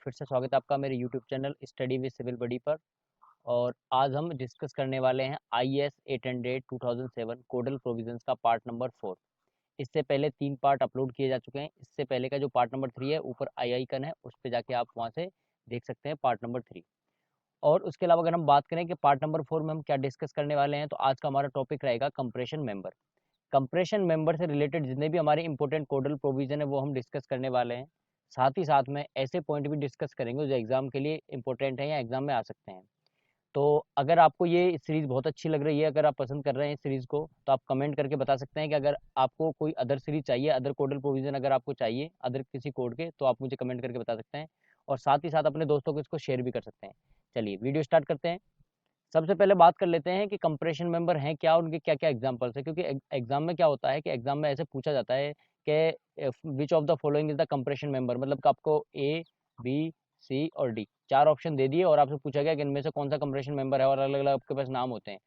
फिर से स्वागत है आपका मेरे YouTube channel study with civil buddy पर। और आज हम डिस्कस करने वाले हैं IS 800 2007 कोडल प्रोविजंस का पार्ट नंबर 4। इससे पहले 3 पार्ट अपलोड किए जा चुके हैं। इससे पहले का जो पार्ट नंबर 3 है ऊपर आई आइकन है, उस पर जाके आप वहाँ से देख सकते हैं पार्ट नंबर 3। और उसके अलावा अगर हम बात करें कि पार्ट नंबर 4 में हम क्या डिस्कस करने वाले हैं, तो आज का हमारा टॉपिक रहेगा कंप्रेशन मेंबर। कंप्रेशन मेंबर से रिलेटेड जितने भी हमारे इंपॉर्टेंट कोडल प्रोविजन है वो हम डिस्कस करने वाले हैं। साथ ही साथ में ऐसे पॉइंट भी डिस्कस करेंगे जो एग्जाम के लिए इंपॉर्टेंट है या एग्जाम में आ सकते हैं। तो अगर आपको ये सीरीज बहुत अच्छी लग रही है, अगर आप पसंद कर रहे हैं इस सीरीज को, तो आप कमेंट करके बता सकते हैं कि अगर आपको कोई अदर सीरीज चाहिए, अदर कोडल प्रोविजन अगर आपको चाहिए अदर किसी कोड के, तो आप मुझे कमेंट करके बता सकते हैं। और साथ ही साथ अपने दोस्तों को इसको शेयर भी कर सकते हैं। चलिए वीडियो स्टार्ट करते हैं। सबसे पहले बात कर लेते हैं कि कंप्रेशन मेंबर हैं क्या, उनके क्या क्या एग्जांपल्स है। क्योंकि एग्जाम में क्या होता है कि एग्जाम में ऐसे पूछा जाता है कि which of the following is the compression member, मतलब कि आपको ए बी सी और डी 4 ऑप्शन दे दिए और आपसे पूछा गया कि इनमें से कौन सा कंप्रेशन मेंबर है, और अलग अलग आपके पास नाम होते हैं।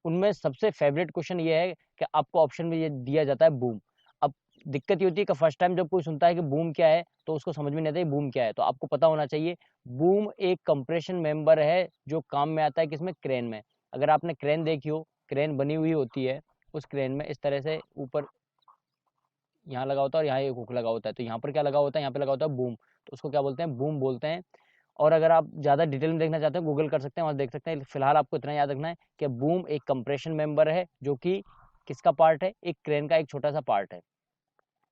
उनमें सबसे फेवरेट क्वेश्चन ये है कि आपको ऑप्शन में ये दिया जाता है बूम। अब दिक्कत ये होती है कि फर्स्ट टाइम जब कोई सुनता है कि बूम क्या है तो उसको समझ में नहीं आता है बूम क्या है। तो आपको पता होना चाहिए बूम एक कंप्रेशन मेंबर है जो काम में आता है किसमें, क्रेन में। अगर आपने क्रेन देखी हो, क्रेन बनी हुई होती है, उस क्रेन में इस तरह से ऊपर यहाँ लगा होता है और यहाँ एक हुक लगा होता है। तो यहाँ पर क्या लगा होता है, यहाँ पे लगा होता है बूम, तो उसको क्या बोलते हैं, बूम बोलते हैं। और अगर आप ज़्यादा डिटेल में देखना चाहते हैं गूगल कर सकते हैं, वहाँ देख सकते हैं। फिलहाल आपको इतना याद रखना है कि बूम एक कंप्रेशन मेंबर है जो कि किसका पार्ट है, एक क्रेन का एक छोटा सा पार्ट है।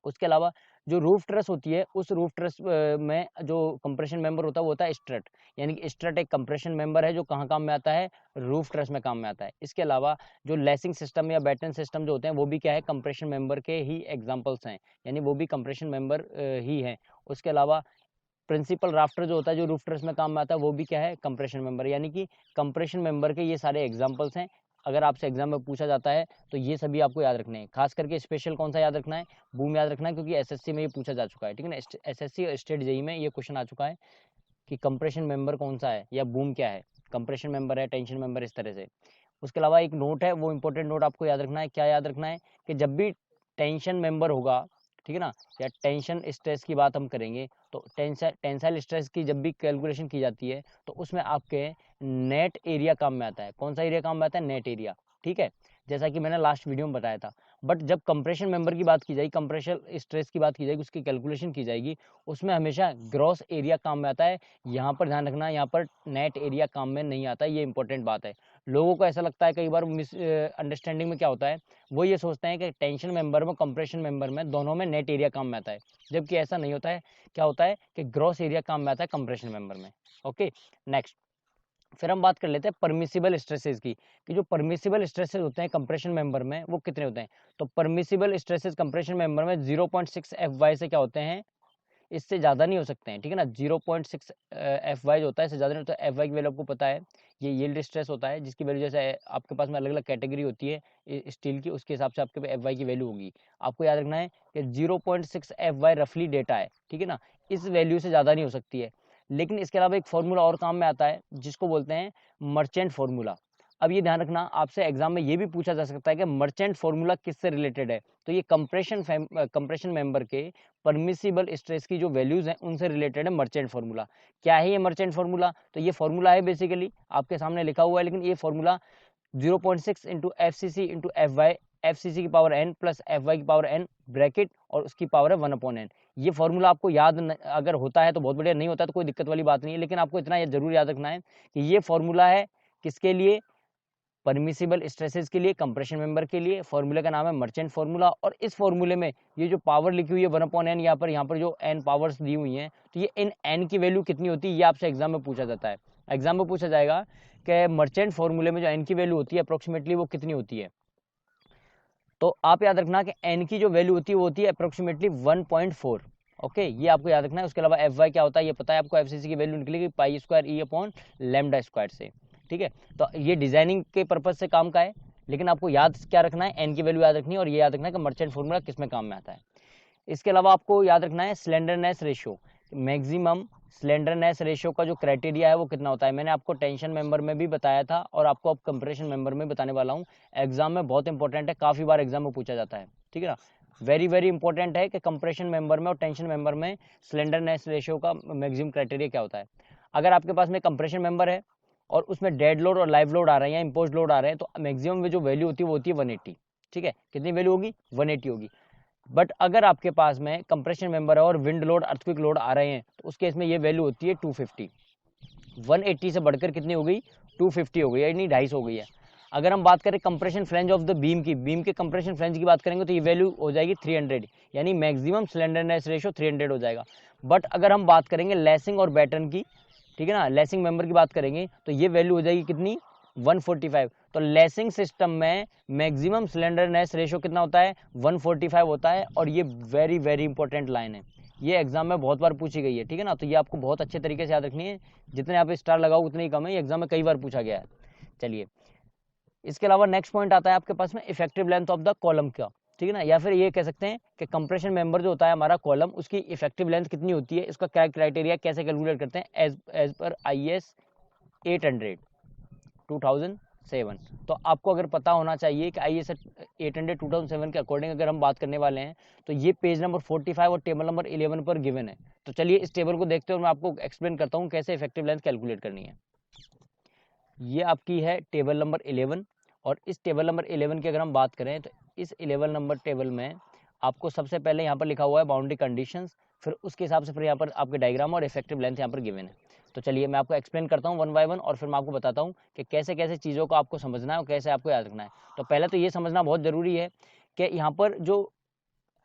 उसके अलावा जो रूफ ट्रस होती है, उस रूफ ट्रस में जो कंप्रेशन मेंबर होता है वो होता है स्ट्रट। यानी कि स्ट्रट एक कंप्रेशन मेंबर है जो कहाँ काम में आता है, रूफ ट्रस में काम में आता है। इसके अलावा जो लेसिंग सिस्टम या बैटन सिस्टम जो होते हैं वो भी क्या है, कंप्रेशन मेंबर के ही एग्जाम्पल्स हैं, यानी वो भी कंप्रेशन मेंबर ही है। उसके अलावा प्रिंसिपल राफ्टर जो होता है जो रूफ ट्रस में काम में आता है वो भी क्या है, कंप्रेशन मेंबर। यानी कि कंप्रेशन मेंबर के ये सारे एग्जांपल्स हैं। अगर आपसे एग्जाम में पूछा जाता है तो ये सभी आपको याद रखने हैं। खास करके स्पेशल कौन सा याद रखना है, बूम याद रखना है, क्योंकि एसएससी में ये पूछा जा चुका है। ठीक है ना, एसएससी और स्टेट जेई में ये क्वेश्चन आ चुका है कि कंप्रेशन मेंबर कौन सा है या बूम क्या है, कंप्रेशन मेंबर है, टेंशन मेंबर, इस तरह से। उसके अलावा एक नोट है, वो इंपॉर्टेंट नोट आपको याद रखना है। क्या याद रखना है कि जब भी टेंशन मेंबर होगा, ठीक है ना, या टेंशन स्ट्रेस की बात हम करेंगे, तो टेंसाइल स्ट्रेस की जब भी कैलकुलेशन की जाती है तो उसमें आपके नेट एरिया काम में आता है। कौन सा एरिया काम में आता है, नेट एरिया। ठीक है, जैसा कि मैंने लास्ट वीडियो में बताया था। बट जब कंप्रेशन मेंबर की बात की जाएगी, कंप्रेशन स्ट्रेस की बात की जाएगी, उसकी कैलकुलेशन की जाएगी, उसमें हमेशा ग्रॉस एरिया काम में आता है। यहाँ पर ध्यान रखना, यहाँ पर नेट एरिया काम में नहीं आता है, ये इंपॉर्टेंट बात है। लोगों को ऐसा लगता है, कई बार मिस अंडरस्टैंडिंग में क्या होता है, वो ये सोचते हैं कि टेंशन मेंबर में, कंप्रेशन मेंबर में, दोनों में नेट एरिया काम में आता है, जबकि ऐसा नहीं होता है। क्या होता है कि ग्रॉस एरिया काम में आता है कंप्रेशन मेंबर में। ओके, नेक्स्ट फिर हम बात कर लेते हैं परमिसिबल स्ट्रेसेस की, कि जो परमिसिबल स्ट्रेसेस होते हैं कंप्रेशन मेंबर में वो कितने होते हैं। तो परमिसिबल स्ट्रेसेस कंप्रेशन मेंबर में 0.6 FY से क्या होते हैं, इससे ज़्यादा नहीं हो सकते हैं। ठीक है ना, 0.6 FY जो होता है इससे ज़्यादा नहीं होता है। FY की वैल्यू आपको पता है, ये यील्ड स्ट्रेस होता है, जिसकी वैल्यू जैसे आपके पास में अलग अलग कैटेगरी होती है स्टील की, उसके हिसाब से आपके पास FY की वैल्यू होगी। आपको याद रखना है कि 0.6 FY रफली डेटा है। ठीक है ना, इस वैल्यू से ज़्यादा नहीं हो सकती है। लेकिन इसके अलावा एक फॉर्मूला और काम में आता है जिसको बोलते हैं मर्चेंट फॉर्मूला। अब ये ध्यान रखना, आपसे एग्जाम में ये भी पूछा जा सकता है कि मर्चेंट फॉर्मूला किससे रिलेटेड है। तो ये कंप्रेशन मेंबर के परमिसिबल स्ट्रेस की जो वैल्यूज हैं उनसे रिलेटेड है मर्चेंट फॉर्मूला। क्या है ये मर्चेंट फॉर्मूला, तो ये फॉर्मूला है बेसिकली आपके सामने लिखा हुआ है, लेकिन ये formula 0.6 into FCC into FY, FCC की पावर n प्लस FY की पावर n ब्रैकेट और उसकी पावर है 1/n। ये फॉर्मूला आपको याद अगर होता है तो बहुत बढ़िया, नहीं होता तो कोई दिक्कत वाली बात नहीं है, लेकिन आपको इतना जरूर याद रखना है कि ये फॉर्मूला है किसके लिए, परमिसिबल स्ट्रेसेस के लिए, कंप्रेशन मेंबर के लिए। फॉर्मूले का नाम है मर्चेंट फॉर्मूला। और इस फॉर्मूले में ये जो पावर लिखी हुई है 1/n, यहाँ पर जो n पावर्स दी हुई हैं, तो ये इन n की वैल्यू कितनी होती है, ये आपसे एग्जाम में पूछा जाता है। एग्जाम में पूछा जाएगा कि मर्चेंट फॉर्मूले में जो n की वैल्यू होती है अप्रोक्सीमेटली वो कितनी होती है। तो आप याद रखना कि n की जो वैल्यू होती है वो होती है अप्रोक्सीमेटली 1.4। ओके, ये आपको याद रखना है। उसके अलावा FY क्या होता है ये पता है आपको, FCC की वैल्यू निकलेगी π²E/λ²। से ठीक है, तो ये डिजाइनिंग के पर्पज से काम का है, लेकिन आपको याद क्या रखना है, n की वैल्यू याद रखनी है, और ये याद रखना है कि मर्चेंट फॉर्मूला किस में काम में आता है। इसके अलावा आपको याद रखना है slenderness ratio, maximum slenderness ratio का जो क्राइटेरिया है वो कितना होता है। मैंने आपको टेंशन मेंबर में भी बताया था और आपको अब कंप्रेशन मेंबर में बताने वाला हूँ। एग्जाम में बहुत इंपॉर्टेंट है, काफी बार एग्जाम में पूछा जाता है। ठीक है ना, वेरी वेरी इंपॉर्टेंट है कि कंप्रेशन मेंबर में और टेंशन मेंबर में स्लेंडरनेस रेशियो का मैक्सिमम क्राइटेरिया क्या होता है। अगर आपके पास में कंप्रेशन मेंबर है और उसमें डेड लोड और लाइव लोड आ रहे हैं या इम्पोज लोड आ रहे हैं, तो मैक्सिमम में जो वैल्यू होती है वो होती है 180। ठीक है, कितनी वैल्यू होगी? 180 होगी। बट अगर आपके पास में कंप्रेशन मेंबर है और विंड लोड अर्थक्वेक लोड आ रहे हैं, तो उस केस में ये वैल्यू होती है 250। 180 से बढ़कर कितनी हो गई? 250 हो गई, यानी 250 हो गई है। अगर हम बात करें compression flange of the beam की, बीम के कंप्रेशन फ्लेंज की बात करेंगे, तो ये वैल्यू हो जाएगी 300, यानी मैक्सिमम स्लेंडरनेस रेशियो 300 हो जाएगा। बट अगर हम बात करेंगे लेसिंग और बैटन की, ठीक है ना, लेसिंग मेंबर की बात करेंगे, तो ये वैल्यू हो जाएगी कितनी? 145। तो लेसिंग सिस्टम में मैक्सिमम स्लेंडरनेस रेशियो कितना होता है? 145 होता है। और ये वेरी वेरी इंपॉर्टेंट लाइन है, ये एग्जाम में बहुत बार पूछी गई है, ठीक है ना, तो ये आपको बहुत अच्छे तरीके से याद रखनी है। जितने आप स्टार लगाओ उतने ही कम है, ये एग्जाम में कई बार पूछा गया है। चलिए, इसके अलावा नेक्स्ट पॉइंट आता है आपके पास में effective length of the column का, ठीक है ना, या फिर ये कह सकते हैं कि कंप्रेशन मेंबर जो होता है हमारा कॉलम, उसकी इफेक्टिव लेंथ कितनी होती है, इसका क्या क्राइटेरिया, कैसे कैलकुलेट करते हैं एज पर IS 800 2007। तो आपको अगर पता होना चाहिए कि IS 800 2007 के अकॉर्डिंग अगर हम बात करने वाले हैं, तो ये पेज नंबर 45 और टेबल नंबर 11 पर गिवन है। तो चलिए इस टेबल को देखते हैं और मैं आपको एक्सप्लेन करता हूँ कैसे इफेक्टिव लेंथ कैलकुलेट करनी है। ये आपकी है टेबल नंबर 11, और इस टेबल नंबर 11 की अगर हम बात करें, तो इस 11 नंबर टेबल में आपको सबसे पहले यहाँ पर लिखा हुआ है बाउंड्री कंडीशंस, फिर उसके हिसाब से फिर यहाँ पर आपके डायग्राम और इफेक्टिव लेंथ यहाँ पर गिवन है। तो चलिए मैं आपको एक्सप्लेन करता हूँ वन बाय वन, और फिर मैं आपको बताता हूँ कि कैसे कैसे चीज़ों को आपको समझना है और कैसे आपको याद रखना है। तो पहले तो ये समझना बहुत ज़रूरी है कि यहाँ पर जो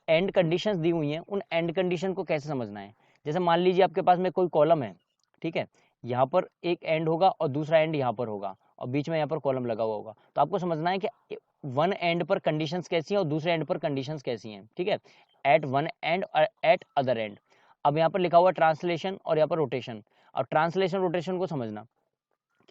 एंड कंडीशंस दी हुई हैं, उन एंड कंडीशन को कैसे समझना है। जैसे मान लीजिए आपके पास में कोई कॉलम है, ठीक है, यहाँ पर एक एंड होगा और दूसरा एंड यहाँ पर होगा, और बीच में यहाँ पर कॉलम लगा हुआ होगा। तो आपको समझना है कि वन एंड पर कंडीशंस कैसी हैं और दूसरे एंड पर कंडीशंस कैसी हैं, ठीक है, एट वन एंड और एट अदर एंड। अब यहाँ पर लिखा हुआ है ट्रांसलेशन और यहाँ पर रोटेशन। और ट्रांसलेशन रोटेशन को समझना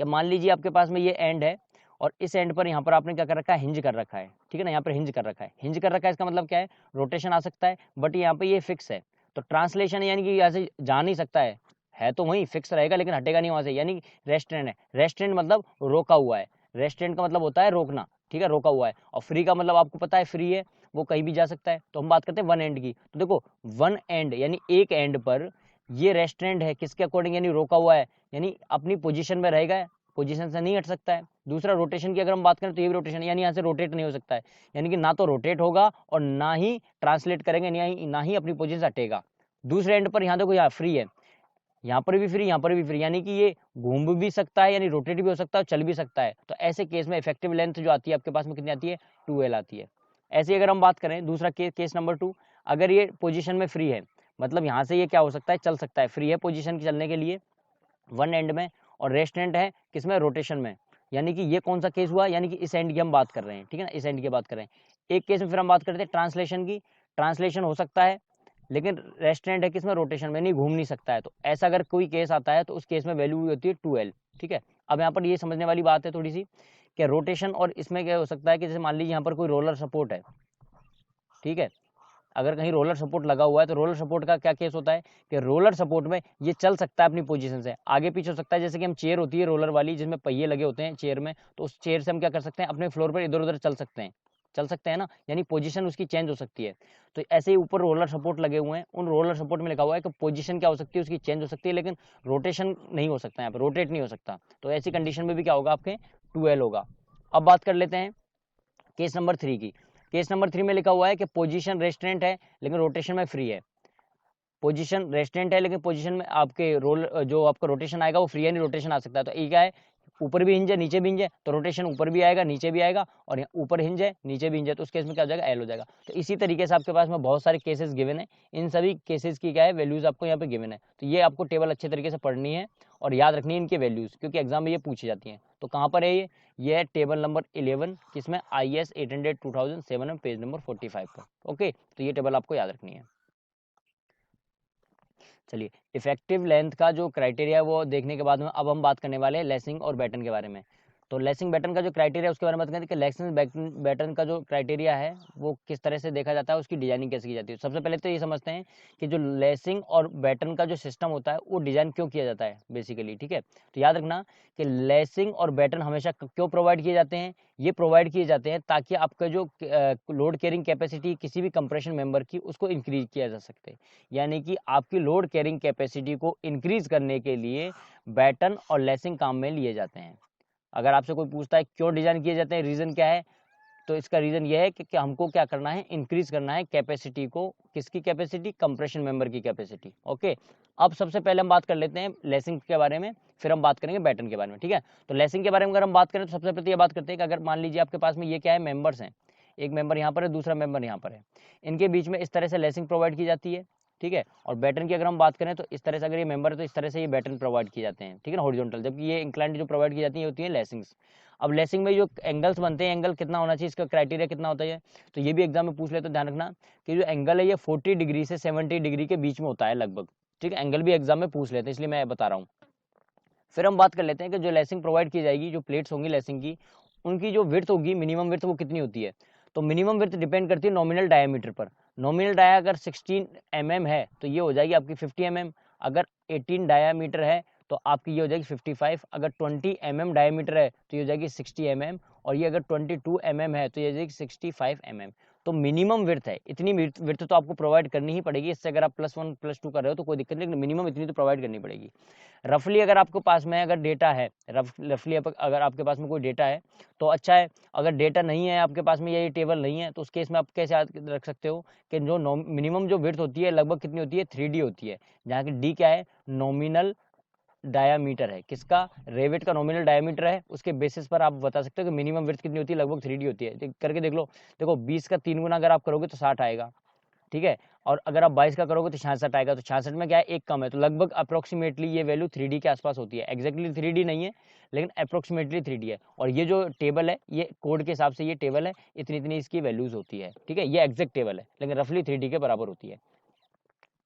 कि मान लीजिए आपके पास में ये एंड है और इस एंड पर यहाँ पर आपने क्या कर रखा है? हिंज कर रखा है, ठीक है ना, यहाँ पर हिंज कर रखा है। हिंज कर रखा है इसका मतलब क्या है? रोटेशन आ सकता है, बट यहाँ पे ये फिक्स है। तो ट्रांसलेशन यानी कि यहाँ से जा नहीं सकता है तो वहीं फिक्स रहेगा लेकिन हटेगा नहीं वहां से, यानी रेस्ट्रेंट है। रेस्ट्रेंट मतलब रोका हुआ है, रेस्ट्रेंट का मतलब होता है रोकना, ठीक है, रोका हुआ है। और फ्री का मतलब आपको पता है, फ्री है, वो कहीं भी जा सकता है। तो हम बात करते हैं वन एंड की, तो देखो वन एंड यानी एक एंड पर ये रेस्ट्रेंट है, किसके अकॉर्डिंग? यानी रोका हुआ है, यानी अपनी पोजीशन में रहेगा, पोजीशन से नहीं हट सकता है। दूसरा रोटेशन की अगर हम बात करें, तो ये भी रोटेशन, यानी यहाँ से रोटेट नहीं हो सकता है, यानी कि ना तो रोटेट होगा और ना ही ट्रांसलेट करेंगे, ना ही अपनी पोजीशन से हटेगा। दूसरे एंड पर यहाँ देखो, यहाँ फ्री है, यहाँ पर भी फ्री, यहाँ पर भी फ्री, यानी कि ये घूम भी सकता है, यानी रोटेट भी हो सकता है और चल भी सकता है। तो ऐसे केस में इफेक्टिव लेंथ जो आती है आपके पास में कितनी आती है? 2L आती है। ऐसे अगर हम बात करें दूसरा केस नंबर 2, अगर ये पोजीशन में फ्री है, मतलब यहाँ से ये क्या हो सकता है? चल सकता है, फ्री है पोजीशन चलने के लिए वन एंड में, और रेस्टेंट है किसमें? रोटेशन में। यानी कि ये कौन सा केस हुआ? यानी कि इस एंड की हम बात कर रहे हैं, ठीक है ना, इस एंड की बात कर रहे हैं। एक केस में फिर हम बात करते हैं ट्रांसलेशन की, ट्रांसलेशन हो सकता है लेकिन रेस्टेंट है किसमें? रोटेशन में, नहीं घूम नहीं सकता है। तो ऐसा अगर कोई केस आता है तो उस केस में वैल्यू हुई होती है 2L, ठीक है। अब यहाँ पर ये समझने वाली बात है थोड़ी सी कि रोटेशन और इसमें क्या हो सकता है कि जैसे मान लीजिए यहाँ पर कोई रोलर सपोर्ट है, ठीक है, अगर कहीं रोलर सपोर्ट लगा हुआ है तो रोलर सपोर्ट का क्या केस होता है कि रोलर सपोर्ट में ये चल सकता है अपनी पोजीशन से, आगे पीछे हो सकता है। जैसे कि हम चेयर होती है रोलर वाली जिसमें पहिए लगे होते हैं चेयर में, तो उस चेयर से हम क्या कर सकते हैं? अपने फ्लोर पर इधर उधर चल सकते हैं ना, यानी पोजीशन उसकी चेंज हो सकती है। तो ऐसे ही ऊपर रोलर सपोर्ट लगे हुए हैं, उन रोलर सपोर्ट में लिखा हुआ है कि पोजीशन क्या हो सकती है? उसकी चेंज हो सकती है, लेकिन रोटेशन नहीं हो सकता, यहाँ पर रोटेट नहीं हो सकता। तो ऐसी कंडीशन में भी क्या होगा? आपके 2L होगा। अब बात कर लेते हैं केस नंबर 3 की। केस नंबर 3 में लिखा हुआ है कि पोजीशन रेस्ट्रेंट है लेकिन रोटेशन में फ्री है। पोजीशन रेस्टेंट है लेकिन पोजीशन में आपके रोल जो आपका रोटेशन आएगा वो फ्री है, नहीं रोटेशन आ सकता है। तो ये क्या है? ऊपर भी हिंज है नीचे भी हिंज है, तो रोटेशन ऊपर भी आएगा नीचे भी आएगा, और ऊपर हिंज है नीचे भी हिंज है, तो उस केस में क्या हो जाएगा? एल हो जाएगा। तो इसी तरीके से आपके पास में बहुत सारे केसेस गिवन है, इन सभी केसेस की क्या है? वैल्यूज आपको यहाँ पे गिवन है। तो ये आपको टेबल अच्छे तरीके से पढ़नी है और याद रखनी है इनके वैल्यूज, क्योंकि एग्जाम में ये पूछी जाती है। तो कहाँ पर है ये है टेबल नंबर 11 किसमें? IS 800 2007 में पेज नंबर 45 पर। ओके, तो ये टेबल आपको याद रखनी है। चलिए, इफेक्टिव लेंथ का जो क्राइटेरिया है वो देखने के बाद में अब हम बात करने वाले हैं लेसिंग और बैटन के बारे में। तो लेसिंग बैटन का जो क्राइटेरिया उसके बारे में बात करें कि लेसिंग बैटन का जो क्राइटेरिया है वो किस तरह से देखा जाता है, उसकी डिजाइनिंग कैसे की जाती है। सबसे पहले तो ये समझते हैं कि जो लेसिंग और बैटन का जो सिस्टम होता है वो डिजाइन क्यों किया जाता है बेसिकली, ठीक है। तो याद रखना कि लेसिंग और बैटन हमेशा क्यों प्रोवाइड किए जाते हैं, ये प्रोवाइड किए जाते हैं ताकि आपका जो लोड कैरिंग कैपेसिटी किसी भी कंप्रेशन मेंबर की उसको इंक्रीज किया जा सकते, यानी कि आपकी लोड कैरिंग कैपेसिटी को इंक्रीज करने के लिए बैटन और लेसिंग काम में लिए जाते हैं। अगर आपसे कोई पूछता है क्यों डिजाइन किए जाते हैं, रीजन क्या है, तो इसका रीजन ये है कि हमको क्या करना है, इंक्रीज करना है कैपेसिटी को। किसकी कैपेसिटी, कंप्रेशन मेंबर की कैपेसिटी। ओके, अब सबसे पहले हम बात कर लेते हैं लेसिंग के बारे में, फिर हम बात करेंगे बैटन के बारे में, ठीक है। तो लेसिंग के बारे में अगर हम बात करें तो सबसे पहले ये बात करते हैं कि अगर मान लीजिए आपके पास में ये क्या है, मेंबर्स हैं, एक मेंबर यहाँ पर है, दूसरा मेंबर यहाँ पर है, इनके बीच में इस तरह से लेसिंग प्रोवाइड की जाती है, ठीक है। और बैटन की अगर हम बात करें तो इस तरह से, अगर ये मेंबर है तो इस तरह से ये बैटन प्रोवाइड किए जाते हैं, ठीक है ना, हॉरिजॉन्टल, जबकि ये इंक्लाइंड जो प्रोवाइड की जाती है होती है लेसिंग्स। अब लेसिंग में जो एंगल्स बनते हैं, एंगल कितना होना चाहिए, इसका क्राइटेरिया कितना होता है, तो ये भी एग्जाम में पूछ ले, तो ध्यान रखना कि जो एंगल है ये 40 डिग्री से 70 डिग्री के बीच में होता है लगभग, ठीक है। एंगल भी एग्जाम में पूछ लेते हैं, इसलिए मैं बता रहा हूँ। फिर हम बात कर लेते हैं कि जो लेसिंग प्रोवाइड की जाएगी, जो प्लेट्स होंगी लेसिंग की, उनकी जो विड्थ होगी, मिनिमम विड्थ वो कितनी होती है, तो मिनिमम विड्थ डिपेंड करती है नॉमिनल डायमीटर पर। नॉमिनल डाया अगर 16 mm है तो ये हो जाएगी आपकी 50 mm, अगर 18 डायामीटर है तो आपकी ये हो जाएगी 55, अगर 20 mm डायमीटर है तो ये हो जाएगी 60 mm, और ये अगर 22 mm है तो ये हो जाएगी 65 mm। तो मिनिमम विड्थ है, इतनी विड्थ तो आपको प्रोवाइड करनी ही पड़ेगी। इससे अगर आप +1 +2 कर रहे हो तो कोई दिक्कत नहीं, लेकिन मिनिमम इतनी तो प्रोवाइड करनी पड़ेगी। रफली अगर आपके पास में अगर डेटा है, रफली अगर आपके पास में कोई डेटा है तो अच्छा है, अगर डेटा नहीं है आपके पास में, ये टेबल नहीं है, तो उस केस में आप कैसे रख सकते हो कि जो मिनिमम जो विड्थ होती है लगभग कितनी होती है, 3D होती है, जहाँ की डी क्या है, नॉमिनल डायामीटर है, किसका, रेविट का नॉमिनल डायामीटर है, उसके बेसिस पर आप बता सकते हो कि मिनिमम विड्थ कितनी होती है, लगभग 3D होती है। करके देख लो, देखो 20 का 3 गुना अगर आप करोगे तो 60 आएगा, ठीक है, और अगर आप 22 का करोगे तो 66 आएगा, तो 66 में क्या है, एक कम है, तो लगभग अप्रोक्सीमेटली ये वैल्यू 3D के आसपास होती है। एग्जैक्टली 3D नहीं है, लेकिन अप्रोक्सीमेटली 3D है। और ये जो टेबल है, ये कोड के हिसाब से ये टेबल है, इतनी इतनी इसकी वैल्यूज होती है, ठीक है, ये एग्जैक्ट टेबल है, लेकिन रफली 3D के बराबर होती है।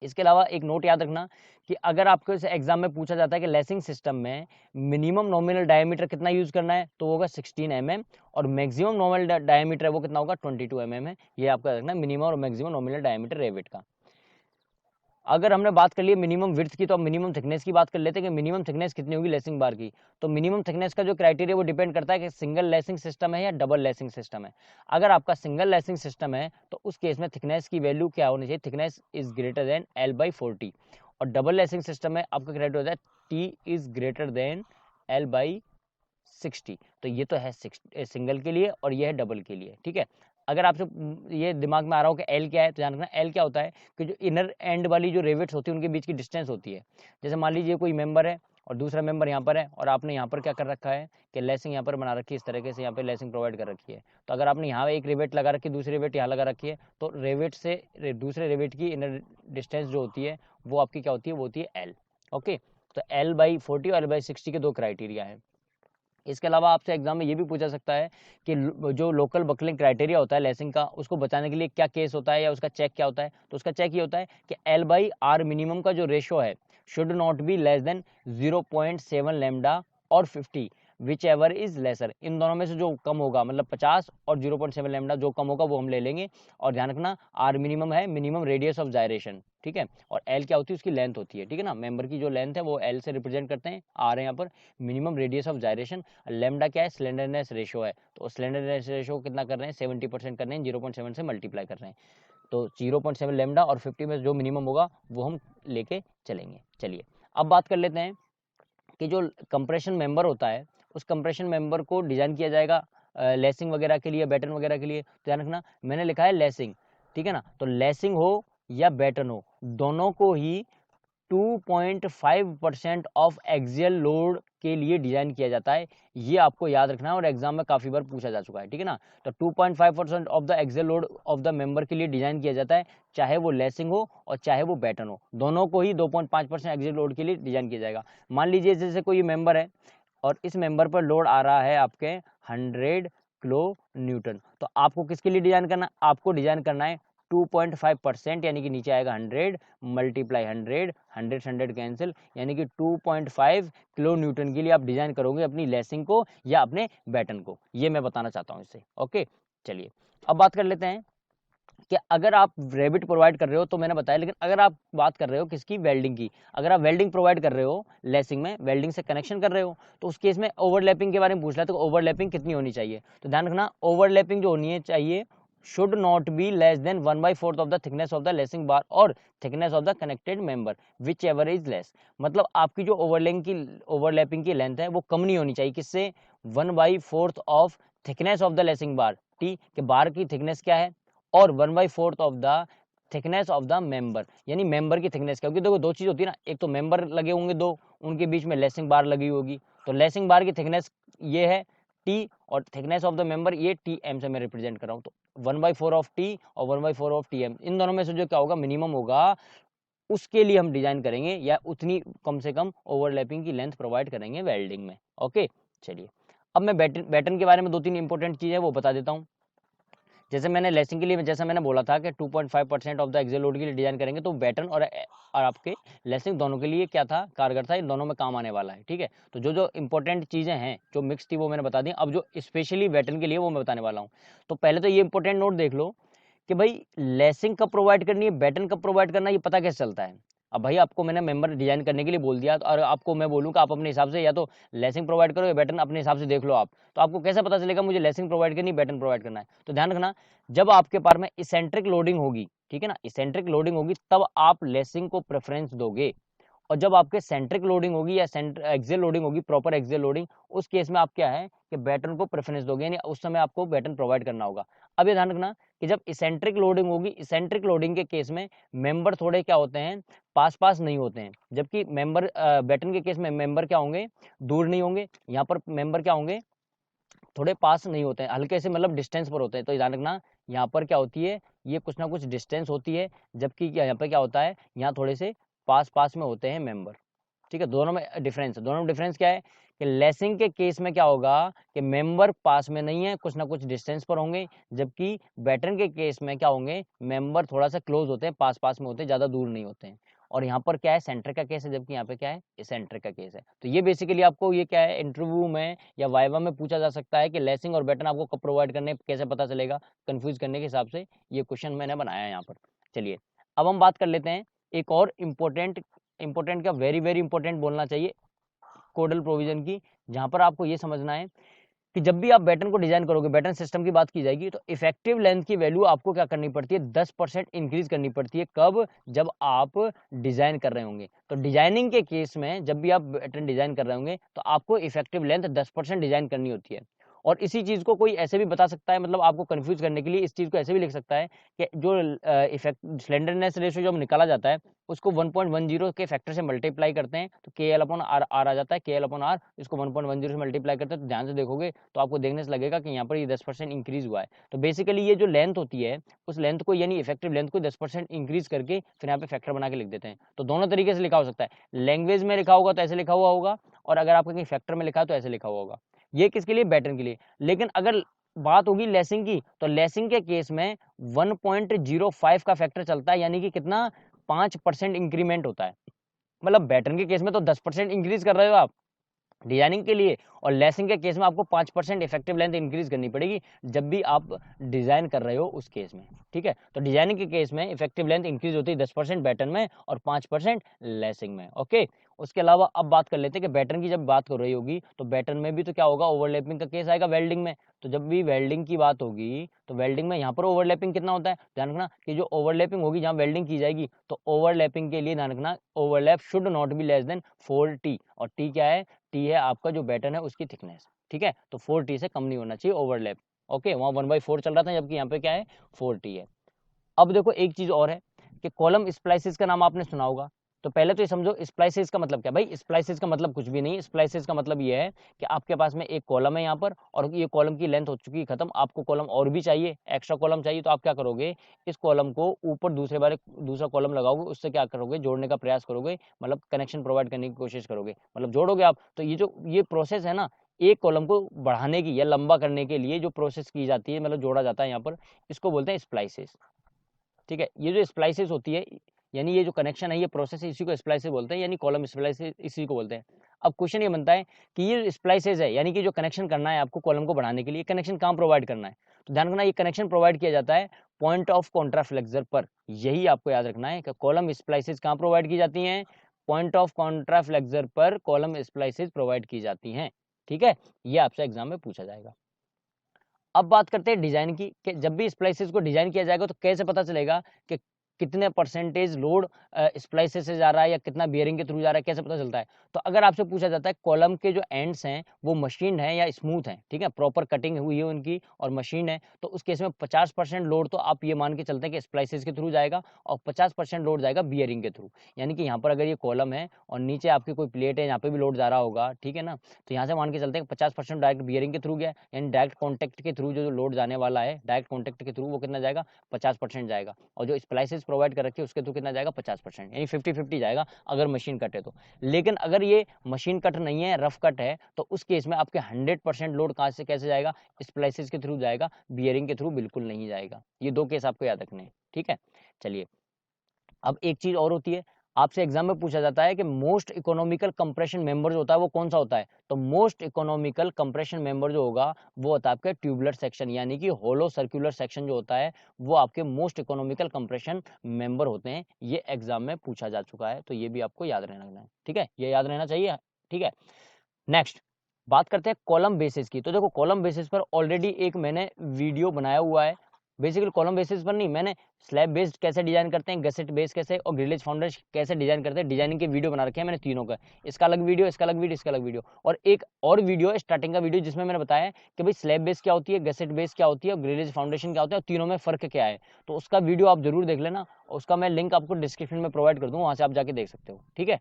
इसके अलावा एक नोट याद रखना कि अगर आपको इस एग्जाम में पूछा जाता है कि लेसिंग सिस्टम में मिनिमम नॉमिनल डायमीटर कितना यूज करना है, तो वो होगा 16 mm, और मैक्सिमम नॉमिनल डायमीटर वो कितना होगा, 22 mm है। ये आपका रखना मिनिमम और मैक्सिमम नॉमिनल डायमीटर रेविट का। अगर हमने बात कर ली मिनिमम विड्थ की, तो अब मिनिमम थिकनेस की बात कर लेते हैं कि मिनिमम थिकनेस कितनी होगी लेसिंग बार की। तो मिनिमम थिकनेस का जो क्राइटेरिया वो डिपेंड करता है कि सिंगल लेसिंग सिस्टम है या डबल लेसिंग सिस्टम है। अगर आपका सिंगल लेसिंग सिस्टम है तो उस केस में थिकनेस की वैल्यू क्या होनी चाहिए, thickness is greater than L/40, और डबल लेसिंग सिस्टम में आपका क्राइटेरिया होता है T is greater than L/60। तो ये तो है सिंगल के लिए और ये है डबल के लिए, ठीक है। अगर आपसे ये दिमाग में आ रहा हो कि एल क्या है, तो ध्यान रखना एल क्या होता है कि जो इनर एंड वाली जो रेविट्स होती है उनके बीच की डिस्टेंस होती है। जैसे मान लीजिए कोई मेंबर है और दूसरा मेंबर यहाँ पर है, और आपने यहाँ पर क्या कर रखा है कि लेसिंग यहाँ पर बना रखी है, इस तरीके से यहाँ पे लेसिंग प्रोवाइड कर रखी है। तो अगर आपने यहाँ एक रेवेट लगा रखी है, दूसरी रेवेट यहाँ लगा रखी है, तो रेवेट से दूसरे रेवेट की इनर डिस्टेंस जो होती है वो आपकी क्या होती है, वो होती है एल। ओके, तो L/40 और L/60 के दो क्राइटेरिया है। इसके अलावा आपसे एग्जाम में ये भी पूछा सकता है कि जो लोकल बकलिंग क्राइटेरिया होता है लेसिंग का, उसको बचाने के लिए क्या केस होता है या उसका चेक क्या होता है। तो उसका चेक ये होता है कि L/R मिनिमम का जो रेशो है should not be less than 0.7 lambda और 50, विच एवर इज लेसर। इन दोनों में से जो कम होगा, मतलब 50 और 0.7 लैम्डा जो कम होगा वो हम ले लेंगे। और ध्यान रखना आर मिनिमम है, मिनिमम रेडियस ऑफ जायरेशन, ठीक है, और एल क्या होती है, उसकी लेंथ होती है, ठीक है ना। मेंबर की जो लेंथ है वो एल से रिप्रेजेंट करते हैं, आर है यहाँ पर minimum radius of gyration. Lambda क्या है, स्लेंडरनेस रेशो है, तो स्लेंडरनेस रेशो कितना कर रहे हैं, 70% कर रहे हैं, 0.7 से मल्टीप्लाई कर रहे हैं। तो 0.7 लैम्डा और 50 में जो मिनिमम होगा वो हम लेके चलेंगे। चलिए अब बात कर लेते हैं कि जो कंप्रेशन मेंबर होता है उस कंप्रेशन मेंबर को डिजाइन किया जाएगा लेसिंग वगैरह के लिए, बैटन वगैरह के लिए। ध्यान रखना मैंने लिखा है लेसिंग, ठीक है ना, तो लेसिंग हो या बैटन हो, दोनों को ही 2.5% ऑफ एक्सियल लोड के लिए डिजाइन किया जाता है। ये आपको याद रखना है और एग्जाम में काफी बार पूछा जा चुका है, ठीक है ना। तो 2.5% of the axial load of the member के लिए डिजाइन किया जाता है, चाहे वो लेसिंग हो और चाहे वो बैटन हो, दोनों को ही 2.5% एक्सियल लोड के लिए डिजाइन किया जाएगा। मान लीजिए जैसे कोई मेंबर है और इस मेंबर पर लोड आ रहा है आपके 100 किलो न्यूटन, तो आपको किसके लिए डिजाइन करना है, आपको डिजाइन करना है 2.5% यानी कि नीचे आएगा 100 मल्टीप्लाई 100, 100 कैंसिल, यानी कि 2.5 किलो न्यूटन के लिए आप डिजाइन करोगे अपनी लेसिंग को या अपने बैटन को, ये मैं बताना चाहता हूं इससे। ओके, चलिए अब बात कर लेते हैं कि अगर आप रेबिट प्रोवाइड कर रहे हो तो मैंने बताया, लेकिन अगर आप बात कर रहे हो किसकी, वेल्डिंग की, अगर आप वेल्डिंग प्रोवाइड कर रहे हो लेसिंग में, वेल्डिंग से कनेक्शन कर रहे हो, तो उस केस में ओवरलैपिंग के बारे में पूछ रहा है, तो ओवरलैपिंग कितनी होनी चाहिए, तो ध्यान रखना ओवरलैपिंग जो होनी है चाहिए should not be less than 1/4 of the thickness of the lacing bar or thickness of the connected member whichever is less। मतलब आपकी जो ओवरलैपिंग की लेंथ है वो कम नहीं होनी चाहिए, किससे, 1/4 of thickness of the lacing bar, T के बार की थिकनेस क्या है, और 1/4 of the thickness of the member, यानी मेंबर की थिकनेस क्या होगी, देखो दो चीज होती है ना, एक तो मेंबर लगे होंगे दो, उनके बीच में लेसिंग बार लगी होगी, तो लेसिंग बार की थिकनेस ये है टी, और थिकनेस ऑफ द मेंबर ये टी एम से मैं रिप्रेजेंट कर रहा हूँ, तो 1/4 ऑफ टी और 1/4 ऑफ टी एम, इन दोनों में से जो क्या होगा मिनिमम होगा उसके लिए हम डिजाइन करेंगे, या उतनी कम से कम ओवरलैपिंग की लेंथ प्रोवाइड करेंगे वेल्डिंग में। ओके, चलिए अब मैं बैटन के बारे में 2-3 इंपॉर्टेंट चीजें वो बता देता हूँ। जैसे मैंने लेसिंग के लिए, जैसा मैंने बोला था कि 2.5% ऑफ द एक्सियल लोड के लिए डिजाइन करेंगे, तो बैटन और आपके लेसिंग दोनों के लिए क्या था, कारगर था, इन दोनों में काम आने वाला है। ठीक है, तो जो जो इंपॉर्टेंट चीजें हैं जो मिक्स थी वो मैंने बता दी, अब जो स्पेशली बैटन के लिए वो मैं बताने वाला हूँ। तो पहले तो ये इंपॉर्टेंट नोट देख लो कि भाई लेसिंग कब प्रोवाइड करनी है, बैटन कब प्रोवाइड करना है, ये पता कैसे चलता है। अब भाई आपको मैंने मेंबर डिजाइन करने के लिए बोल दिया, और आपको मैं बोलूँ कि आप अपने हिसाब से या तो लेसिंग प्रोवाइड करो या बैटन अपने हिसाब से देख लो आप, तो आपको कैसे पता चलेगा मुझे लेसिंग प्रोवाइड करनी है बैटन प्रोवाइड करना है। तो ध्यान रखना, जब आपके पार में इसेंट्रिक लोडिंग होगी, ठीक है ना, इसेंट्रिक लोडिंग होगी तब आप लेसिंग को प्रेफरेंस दोगे, और जब आपके सेंट्रिक लोडिंग होगी या एक्सियल लोडिंग होगी, प्रॉपर एक्सियल लोडिंग, उस केस में आप क्या है कि बैटन को प्रेफरेंस दोगे, यानी उस समय आपको बैटन प्रोवाइड करना होगा। अब ये ध्यान रखना कि जब इसेंट्रिक लोडिंग होगी, इसेंट्रिक लोडिंग के केस में मेंबर थोड़े क्या होते हैं, पास पास नहीं होते हैं, जबकि मेंबर बैटन के केस में मेंबर क्या होंगे, दूर नहीं होंगे, यहाँ पर मेंबर क्या होंगे, थोड़े पास नहीं होते हैं, हल्के से मतलब डिस्टेंस पर होते हैं। तो ध्यान रखना यहाँ पर क्या होती है, ये कुछ ना कुछ डिस्टेंस होती है, जबकि यहाँ पर क्या होता है, यहाँ थोड़े से पास पास में होते हैं मेंबर। ठीक है, दोनों में डिफरेंस, दोनों में डिफरेंस क्या है कि लेसिंग के केस में क्या होगा कि मेंबर पास में नहीं है, कुछ ना कुछ डिस्टेंस पर होंगे, जबकि बैटन के केस में क्या होंगे, मेंबर थोड़ा सा क्लोज होते हैं, पास पास में होते हैं, ज्यादा दूर नहीं होते हैं। और यहाँ पर क्या है, सेंटर का केस है, जबकि यहाँ पे क्या है, सेंटर का केस है। तो ये बेसिकली आपको ये क्या है, इंटरव्यू में या वाइवा में पूछा जा सकता है कि लेसिंग और बैटन आपको कब प्रोवाइड करने, कैसे पता चलेगा, कंफ्यूज करने के हिसाब से ये क्वेश्चन मैंने बनाया है यहाँ पर। चलिए अब हम बात कर लेते हैं एक और इंपॉर्टेंट का, वेरी वेरी इंपॉर्टेंट बोलना चाहिए, कोडल प्रोविजन की, जहां पर आपको ये समझना है कि जब भी आप बैटन को डिजाइन करोगे, बैटन सिस्टम की बात की जाएगी, तो इफेक्टिव लेंथ की वैल्यू आपको क्या करनी पड़ती है, 10% इंक्रीज करनी पड़ती है। कब, जब आप डिजाइन कर रहे होंगे। तो डिजाइनिंग के केस में जब भी आप बैटन डिजाइन कर रहे होंगे तो आपको इफेक्टिव लेंथ 10% डिजाइन करनी होती है। और इसी चीज को कोई ऐसे भी बता सकता है, मतलब आपको कंफ्यूज करने के लिए इस चीज को ऐसे भी लिख सकता है कि जो इफेक्ट स्लेंडरनेस रेशियो जब निकाला जाता है उसको 1.10 के फैक्टर से मल्टीप्लाई करते हैं, तो KL/R आ जाता है, KL/R इसको 1.10 से मल्टीप्लाई करते हैं, तो ध्यान से देखोगे तो आपको देखने से लगेगा कि यहाँ पर ये 10% इंक्रीज हुआ है। तो बेसिकली ये जो लेंथ होती है उस लेंथ को, यानी इफेक्टिव लेंथ को 10% इंक्रीज करके फिर यहाँ पे फैक्टर बना के लिख देते हैं। तो दोनों तरीके से लिखा हो सकता है, लैंग्वेज में लिखा होगा तो ऐसे लिखा हुआ होगा, और अगर आपको कहीं फैक्टर में लिखा है तो ऐसे लिखा हुआ होगा। ये किसके लिए, बैटन के लिए। लेकिन अगर बात होगी लेसिंग की, तो लेसिंग के केस में 1.05 का फैक्टर चलता है, यानी कि कितना, 5% इंक्रीमेंट होता है। मतलब बैटन के केस में तो 10% इंक्रीज कर रहे हो आप डिजाइनिंग के लिए, और लेसिंग के केस में आपको 5% इफेक्टिव लेंथ इंक्रीज करनी पड़ेगी जब भी आप डिजाइन कर रहे हो उस केस में। ठीक है, तो डिजाइनिंग के केस में इफेक्टिव लेंथ इंक्रीज होती है 10% बैटन में और 5% लेसिंग में। ओके, उसके अलावा अब बात कर लेते हैं कि बैटन की जब बात कर रही होगी तो बैटन में भी तो क्या होगा, ओवरलैपिंग का केस आएगा वेल्डिंग में। तो जब भी वेल्डिंग की बात होगी तो वेल्डिंग में यहाँ पर ओवरलैपिंग कितना होता है, ध्यान रखना कि जो ओवरलैपिंग होगी जहाँ वेल्डिंग की जाएगी, तो ओवरलैपिंग के लिए ध्यान रखना overlap should not be less than 4T, और T क्या है, T है आपका जो बैटन है उसकी थिकनेस। ठीक है, तो 4T से कम नहीं होना चाहिए ओवरलैप। ओके, वहां 1/4 चल रहा था, जबकि यहाँ पे क्या है, 4T है। अब देखो एक चीज और है कि कॉलम स्प्लाइसेस का नाम आपने सुना होगा। तो पहले तो ये समझो स्प्लाइसेस का मतलब क्या, भाई स्प्लाइसेस का मतलब कुछ भी नहीं, स्प्लाइसेस का मतलब ये है कि आपके पास में एक कॉलम है यहाँ पर, और ये कॉलम की लेंथ हो चुकी है खत्म, आपको कॉलम और भी चाहिए, एक्स्ट्रा कॉलम चाहिए, तो आप क्या करोगे, इस कॉलम को ऊपर दूसरा कॉलम लगाओगे, उससे क्या करोगे, जोड़ने का प्रयास करोगे, मतलब कनेक्शन प्रोवाइड करने की कोशिश करोगे, मतलब जोड़ोगे आप। तो ये प्रोसेस है ना, एक कॉलम को बढ़ाने की या लंबा करने के लिए जो प्रोसेस की जाती है, मतलब जोड़ा जाता है यहाँ पर, इसको बोलते हैं स्प्लाइसेस। ठीक है। ये जो स्प्लाइसेस होती है, यानी ये जो कनेक्शन है, ये प्रोसेस है, इसी को स्प्लाइसेस बोलते हैं, यानी कॉलम स्प्लाइसेस इसी को बोलते हैं। अब क्वेश्चन ये बनता है कि ये स्प्लाइसेस है, यानी कि जो कनेक्शन करना है आपको कॉलम को बढ़ाने के लिए, कनेक्शन कहाँ प्रोवाइड करना है? तो ध्यान रखना, ये कनेक्शन प्रोवाइड किया जाता है पॉइंट ऑफ कॉन्ट्राफ्लेक्सर पर। यही आपको याद रखना है कि कॉलम स्प्लाइसेस कहाँ प्रोवाइड की जाती हैं? पॉइंट ऑफ कॉन्ट्राफ्लेक्सर पर कॉलम स्प्लाइसेस प्रोवाइड की जाती हैं। ठीक है, ये आपसे एग्जाम में पूछा जाएगा। अब बात करते हैं डिजाइन की, कि जब भी स्प्लाइसेस को डिजाइन किया जाएगा तो कैसे पता चलेगा कि कितने परसेंटेज लोड स्प्लाइसेस से जा रहा है या कितना बियरिंग के थ्रू जा रहा है, कैसे पता चलता है? तो अगर आपसे पूछा जाता है कॉलम के जो एंड्स हैं वो मशीन है या स्मूथ है, ठीक है, प्रॉपर कटिंग हुई है उनकी और मशीन है, तो उस केस में 50% लोड तो आप ये मान के चलते हैं कि स्प्लाइसेस के थ्रू जाएगा और 50% लोड जाएगा बियरिंग के थ्रू। यानी कि यहाँ पर अगर ये कॉलम है और नीचे आपकी कोई प्लेट है, यहाँ पे भी लोड जा रहा होगा, ठीक है ना, तो यहाँ से मान के चलते हैं 50% डायरेक्ट बियरिंग के थ्रू गया, यानी डायरेक्ट कॉन्टैक्ट के थ्रू जो लोड जाने वाला है डायरेक्ट कॉन्टैक्ट के थ्रू वो कितना जाएगा? 50% जाएगा। और जो स्प्लाइसेस प्रोवाइड कर रखी है उसके थ्रू कितना जाएगा? 50%, यानी 50-50 जाएगा अगर मशीन कट है तो। लेकिन अगर ये मशीन कट नहीं है, रफ कट है, तो उस केस में आपके 100% लोड कहाँ से कैसे जाएगा? स्प्लाइसेस के थ्रू जाएगा, बियरिंग के थ्रू बिल्कुल नहीं जाएगा। ये दो केस आपको याद रखने हैं, ठीक है। चलिए, अब एक चीज और होती है, आपसे एग्जाम में पूछा जाता है कि मोस्ट इकोनॉमिकल कंप्रेशन मेंबर जो होता है वो कौन सा होता है? तो मोस्ट इकोनॉमिकल कंप्रेशन मेंबर जो होगा वो होता है आपके ट्यूबुलर सेक्शन, यानी कि होलो सर्कुलर सेक्शन जो होता है वो आपके मोस्ट इकोनॉमिकल कंप्रेशन मेंबर होते हैं। ये एग्जाम में पूछा जा चुका है, तो ये भी आपको याद रहना है, ठीक है, ये याद रहना चाहिए, ठीक है। नेक्स्ट बात करते हैं कॉलम बेसिस की। तो देखो, कॉलम बेसिस पर ऑलरेडी एक मैंने वीडियो बनाया हुआ है। बेसिकली कॉलम बेसिस पर नहीं, मैंने स्लैब बेस्ड कैसे डिजाइन करते हैं, गसेट बेस कैसे और ग्रिलेज फाउंडेशन कैसे डिजाइन करते हैं, डिजाइनिंग के वीडियो बना रखे हैं मैंने तीनों का। इसका अलग वीडियो, इसका अलग वीडियो, इसका अलग वीडियो, और एक और वीडियो है स्टार्टिंग का वीडियो जिसमें मैंने बताया कि भाई स्लैब बेस क्या होती है, गसेट बेस क्या होती है और ग्रिलेज फाउंडेशन क्या होता है और तीनों में फर्क क्या है। तो उसका वीडियो आप जरूर देख लेना, उसका मैं लिंक आपको डिस्क्रिप्शन में प्रोवाइड कर दूंगा, वहां से आप जाके देख सकते हो, ठीक है।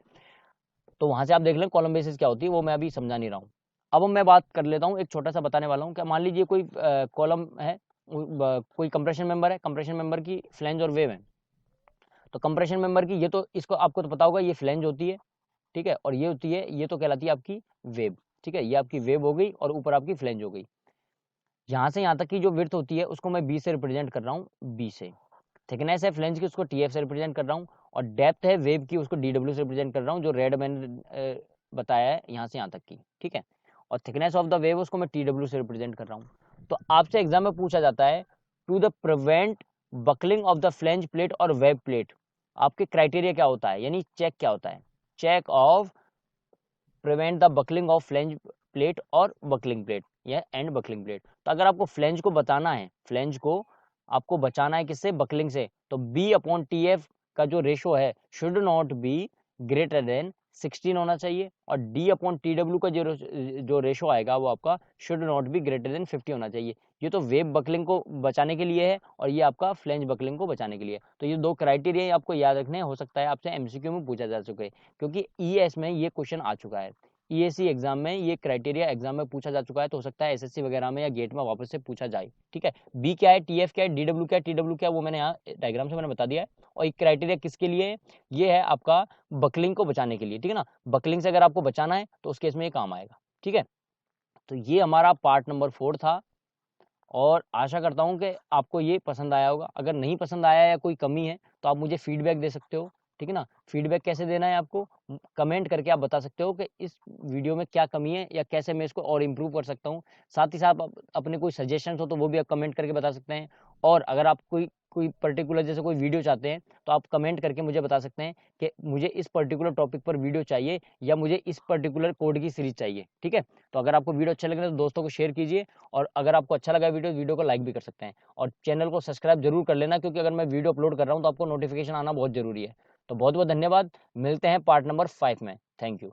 तो वहां से आप देख लें कॉलम बेसिस क्या होती है, वो मैं अभी समझा नहीं रहा हूँ। अब मैं बात कर लेता हूँ, एक छोटा सा बताने वाला हूँ। क्या मान लीजिए कोई कॉलम है, कोई कंप्रेशन मेंबर है, कंप्रेशन मेंबर की फ्लैंज और वेव है। तो कंप्रेशन मेंबर की, ये तो इसको आपको तो पता होगा, ये फ्लैंज होती है, ठीक है, और ये होती है, ये तो कहलाती है आपकी वेव, ठीक है, ये आपकी वेव हो गई और ऊपर आपकी फ्लैंज हो गई। यहाँ से यहाँ तक की जो विड्थ होती है उसको मैं बी से रिप्रेजेंट कर रहा हूँ, बी से। थिकनेस है फ्लैंज की, उसको टीएफ से रिप्रेजेंट कर रहा हूँ, और डेप्थ है वेव की, उसको डीडब्ल्यू से रिप्रेजेंट कर रहा हूँ, जो रेड मैंने बताया है यहाँ से यहाँ तक की, ठीक है। और थिकनेस ऑफ द वेव उसको मैं टीडब्ल्यू से रिप्रेजेंट कर रहा हूँ। तो आपसे एग्जाम में पूछा जाता है to the prevent buckling of the flange plate और वेब प्लेट, आपके क्राइटेरिया क्या होता है, यानी चेक क्या होता है? Check of prevent the buckling of flange plate और बकलिंग प्लेट या एंड बकलिंग प्लेट। तो अगर आपको फ्लैंज को बताना है, फ्लैंज को आपको बचाना है किससे? बकलिंग से, तो बी अपॉन टी एफ का जो रेशो है should not be greater than 16 होना चाहिए, और डी अपॉन टी डब्ल्यू का जो रेशो आएगा वो आपका should not be greater than 50 होना चाहिए। ये तो वेब बकलिंग को बचाने के लिए है और ये आपका फ्लैंज बकलिंग को बचाने के लिए। तो ये दो क्राइटेरिया आपको याद रखने, हो सकता है आपसे एमसीक्यू में पूछा जा चुके, क्योंकि ईएस में ये क्वेश्चन आ चुका है, ईएससी एग्जाम में ये क्राइटेरिया एग्जाम में पूछा जा चुका है, तो हो सकता है एसएससी वगैरह में या गेट में वापस से पूछा जाए, ठीक है। बी क्या है, टीएफ क्या है, डीडब्ल्यू क्या है, टीडब्ल्यू क्या है, वो मैंने यहाँ डायग्राम से मैंने बता दिया है। और एक क्राइटेरिया किसके लिए है? ये है आपका बकलिंग को बचाने के लिए, ठीक है ना। बकलिंग से अगर आपको बचाना है तो उस केस में ये काम आएगा, ठीक है। तो ये हमारा पार्ट नंबर 4 था, और आशा करता हूँ कि आपको ये पसंद आया होगा। अगर नहीं पसंद आया या कोई कमी है तो आप मुझे फीडबैक दे सकते हो, ठीक है ना। फीडबैक कैसे देना है आपको? कमेंट करके आप बता सकते हो कि इस वीडियो में क्या कमी है या कैसे मैं इसको और इम्प्रूव कर सकता हूँ। साथ ही साथ अपने कोई सजेशन हो तो वो भी आप कमेंट करके बता सकते हैं। और अगर आप कोई कोई पर्टिकुलर जैसे कोई वीडियो चाहते हैं तो आप कमेंट करके मुझे बता सकते हैं कि मुझे इस पर्टिकुलर टॉपिक पर वीडियो चाहिए या मुझे इस पर्टिकुलर कोड की सीरीज चाहिए, ठीक है। तो अगर आपको वीडियो अच्छा लगे तो दोस्तों को शेयर कीजिए, और अगर आपको अच्छा लगा वीडियो को लाइक भी कर सकते हैं, और चैनल को सब्सक्राइब जरूर कर लेना, क्योंकि अगर मैं वीडियो अपलोड कर रहा हूँ तो आपको नोटिफिकेशन आना बहुत जरूरी है। तो बहुत बहुत धन्यवाद, मिलते हैं पार्ट नंबर 5 में। Thank you.